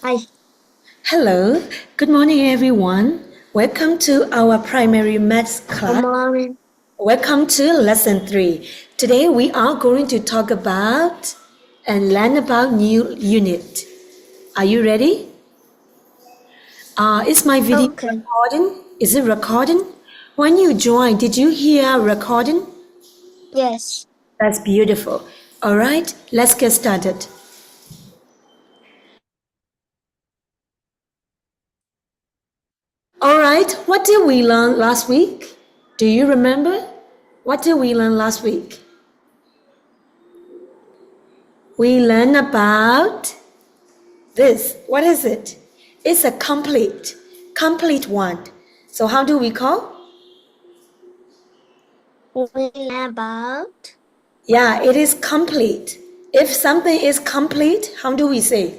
Hi. Hello, good morning everyone. Welcome to our primary maths Good class. morning. Welcome to lesson 3. Today we are going to talk about and learn about new unit. Are you ready? Is my video Okay. recording? Is it recording? When you joined, did you hear recording? Yes. That's beautiful. All right, let's get started. All right, what did we learn last week? Do you remember? What did we learn last week? We learn about this. What is it? It's a complete one. So how do we call? We learn about Yeah, it is complete. If something is complete, how do we say?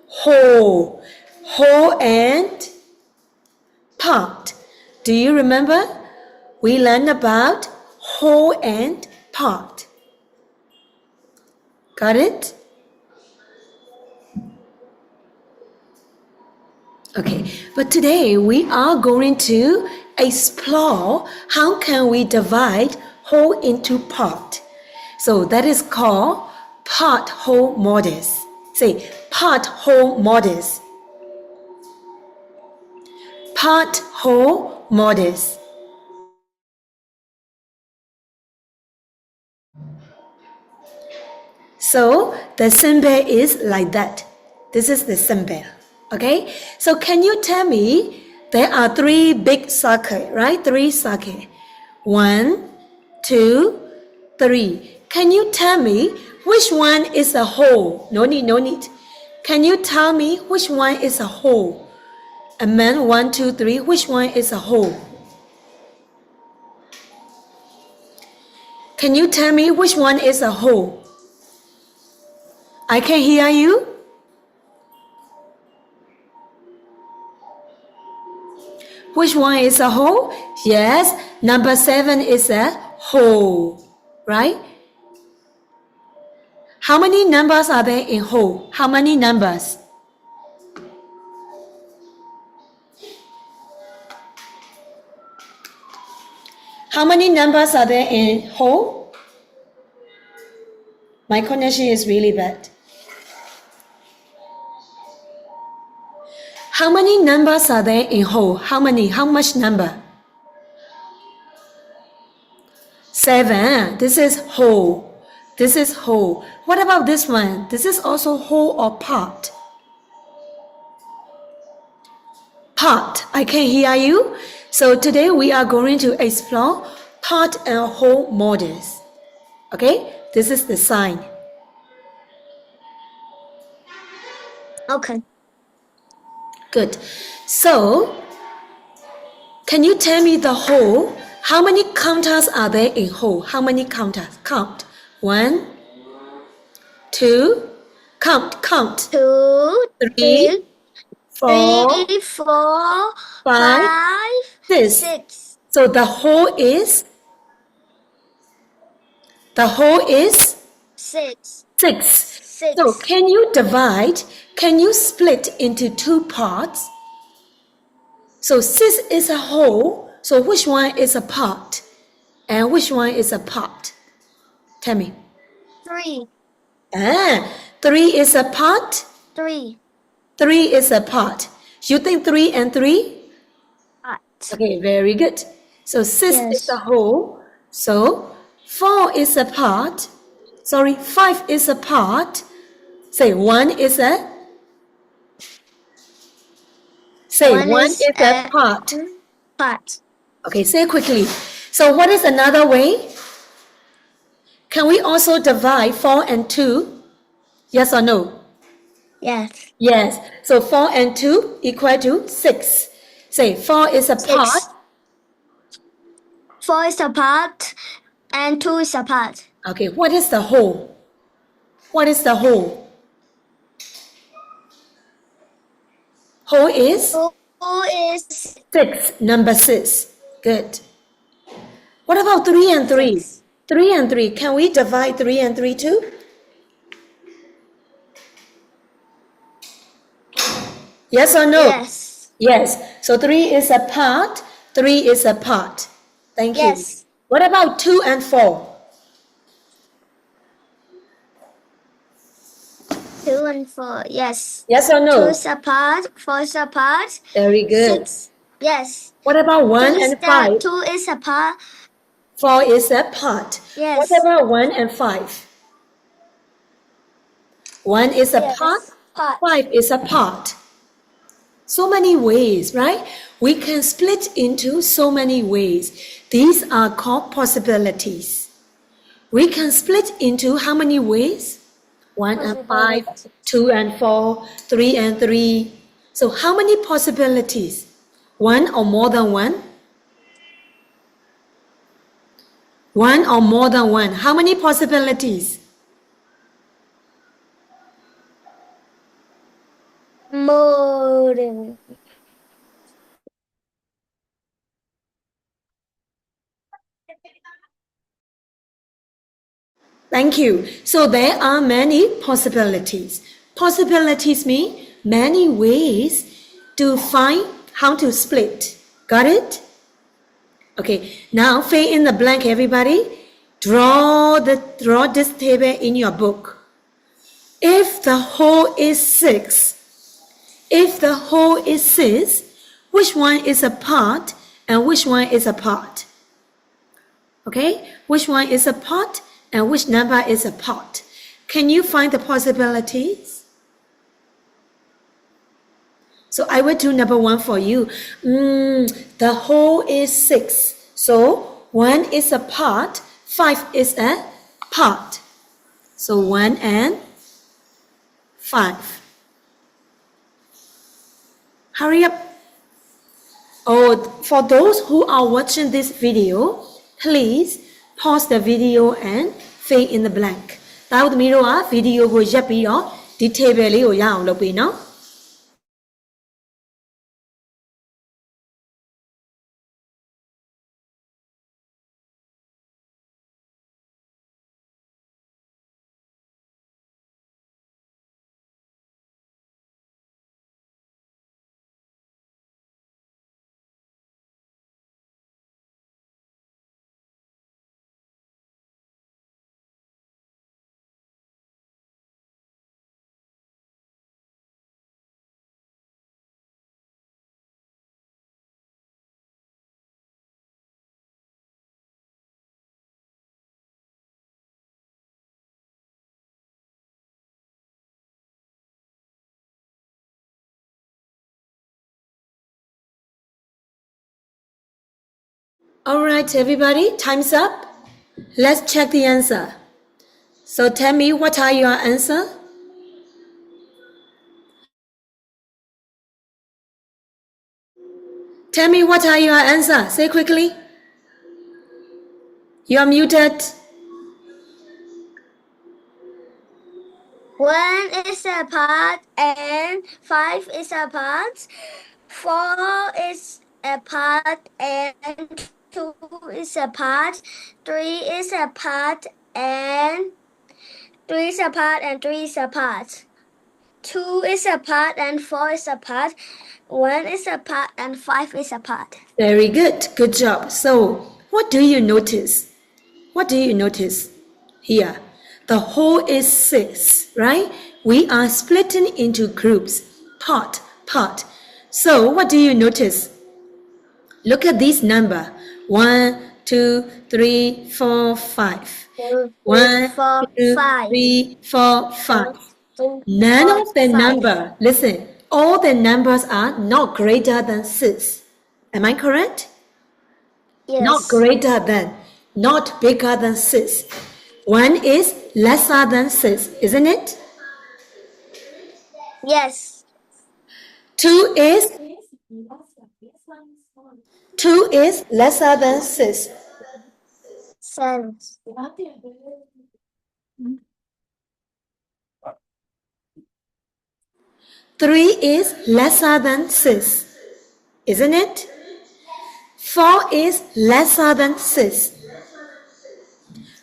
Whole. Whole and part. Do you remember? We learned about whole and part. Got it? Okay, but today we are going to explore how can we divide whole into part. So that is called part whole models. Say part whole models. Part whole models. So the symbol is like that. This is the symbol. Okay? So can you tell me there are 3 big circles, right? 3 circles. 1, 2, 3. Can you tell me which one is a whole? No need. Can you tell me which one is a whole? And then 1, 2, 3. Which one is a whole? Can you tell me which one is a whole? I can hear you. Which one is a whole? Yes, number 7 is a whole, right? How many numbers are there in whole? How many numbers? How many numbers are there in whole? My connection is really bad. How many numbers are there in whole? How many? How much number? 7. This is whole. This is whole. What about this one? This is also whole or part? Part. I can hear you. So today we are going to explore part and whole models. Okay? This is the sign. okay. Good. So, can you tell me the whole? How many counters are there in whole? How many counters? Count. 1, 2, count. 2, 3, 4, 3, 4, 5, 5, 6. 6. So the whole is 6. 6. So 6. can you split into 2 parts? So 6 is a whole. So which one is a part? And which one is a part? Tell me. 3. 3 is a part. 3. 3 is a part. You think 3 and 3? Part. Okay, very good. So 6 is a Yes. whole. So 4 is a part. Sorry, 5 is a part. Say 1 is a. Say 1 1 is is a a part. part. Okay, say quickly. So what is another way? Can we also divide 4 and 2? Yes or no? Yes. Yes. So 4 and 2 equal to 6. Say 4 is a part. 6. 4 is a part and 2 is a part. Okay, what is the whole? What is the whole? Whole is 2 is 6, number 6. Good. What about 3 and 3? 6. 3 and 3. Can we divide 3 and 3 too? Yes or no? Yes. Yes. So 3 is a part. 3 is a part. Thank you. Yes. What about 2 and 4? 2 and 4. Yes. Yes or 2 no? is a part. 4 is a part. Very good. 6. Yes. What about 2 1 is and 5? 2 is a part. 4 is a part. What Yes. about 1 and 5? 1 is a part. Yes. Part. 5 is a part. So many ways, right? We can split into so many ways. These are called possibilities. We can split into how many ways? 1 and 5, 2 and 4, 3 and 3. So how many possibilities? One or more than one? One or more than one. How many possibilities? More than. Thank you. So there are many possibilities. Possibilities mean many ways to find how to split. Got it? Okay, now fill in the blank, everybody. Draw this table in your book. If the whole is 6, which one is a part and which one is a part? Okay, which one is a part and which number is a part? Can you find the possibilities? So I will do number 1 for you. The whole is 6. So 1 is a part, 5 is a part. So 1 and 5. Hurry up. Oh, for those who are watching this video, please pause the video and fill in the blank. တာတို့သမီးတို့က video ကိုရပ်ပြီးတော့ဒီ table လေးကိုရအောင်လုပ်ပေးနော် Alright, everybody, time's up. Let's check the answer. So tell me, what are your answer? Tell me, what are your answer? Say quickly. You are muted. 1 is a part and 5 is a part. 4 is a part and 2 is a part. 3 is a part and 3 is a part and 3 is a part. 2 is a part and 4 is a part. 1 is a part and 5 is a part. Very good. Good job. So, what do you notice? What do you notice here? The whole is 6, right? We are splitting into groups. Part. So, what do you notice? Look at this number. 1, 2, 3, 4, 5. 1, 2, 3, 4, 5. None of the number, listen, all the numbers are not greater than 6. Am I correct? Yes. Not greater than, not bigger than 6. 1 is lesser than 6, isn't it? Yes. 2 is lesser than 6. 7. 3 is lesser than 6, isn't it? 4 is lesser than 6.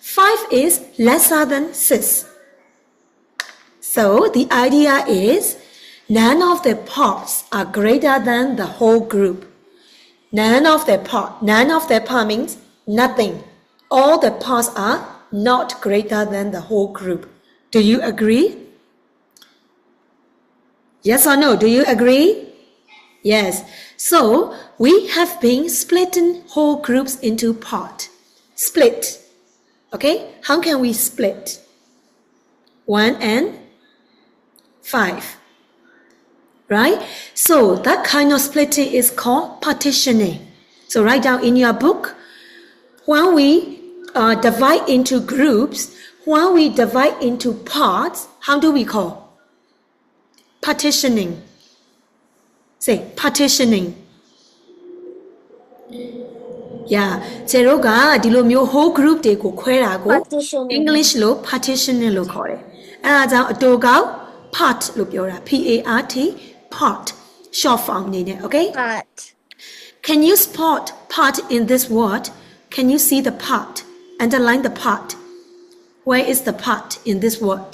5 is lesser than 6. So the idea is None of the parts are greater than the whole group. None of the part means nothing. All the parts are not greater than the whole group. Do you agree? Yes or no? Do you agree? Yes. So we have been splitting whole groups into part. Split. Okay? How can we split? 1 and 5. Right? So that kind of splitting is called partitioning. So write down in your book, when we divide into groups, when we divide into parts, how do we call? Partitioning. Say, partitioning. Yeah. ကျေတို့ကဒီလိုမျိုး whole group တွေကိုခွဲတာကို Partitioning. English လို့ partitioning လို့ခေါ်တယ်။အဲဒါကြောင့်အတူကောက် part လို့ပြောတာ PART part short form အနေနဲ့ okay? Part. Can you spot part in this word? Can you see the part? Underline the part. Where is the part in this word?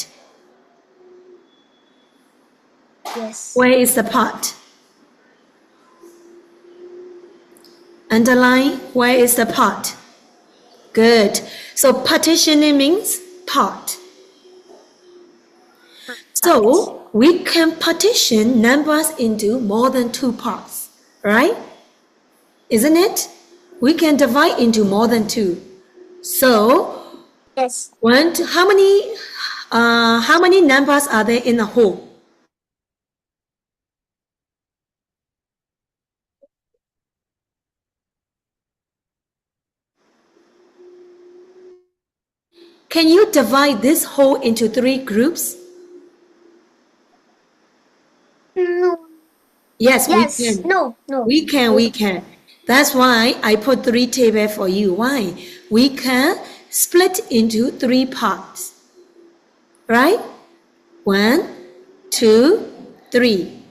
Yes. Where is the part? Underline, where is the part? Good. So partitioning means part. So we can partition numbers into more than 2 parts, right? Isn't it? We can divide into more than 2. So Yes. how many numbers are there in a whole? Can you divide this whole into 3 groups? No. Yes, Yes. we can. No. We can. That's why I put 3 tables for you. Why? We can split into 3 parts. Right? 1, 2, 3.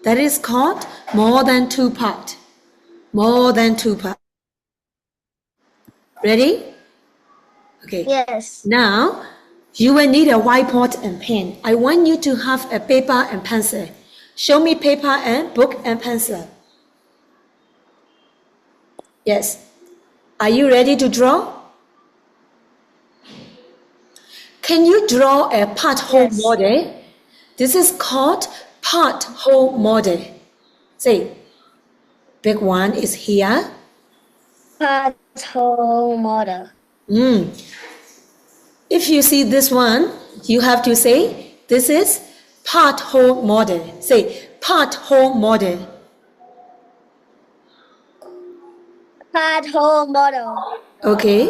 That is called more than 2 parts. More than 2 parts. Ready? Okay. Yes. Now, you will need a whiteboard and pen. I want you to have a paper and pencil. Show me paper and book and pencil. Yes. Are you ready to draw? Can you draw a part-whole Yes. model? This is called part-whole model. Say, big one is here. Part whole model. If you see this one, you have to say, this is part-whole model. Say, part-whole model. Part whole model. Okay.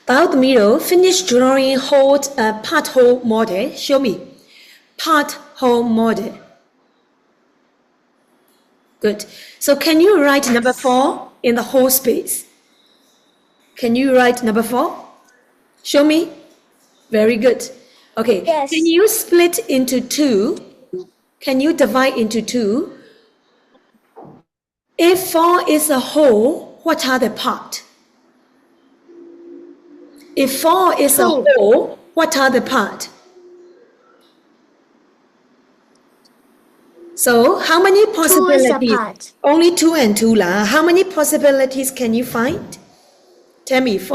About the middle, finish drawing part-whole model. Show me. Part-whole model. Good. So can you write number 4 in the whole space? Can you write number 4? Show me. Very good. Okay. Yes. Can you split into 2? Can you divide into 2? If 4 is a whole, what are the parts? If 4 is a 2. whole, what are the parts? So, how many 2 is a possibilities? part. Only 2 and 2 lah. How many possibilities can you find? Tell me.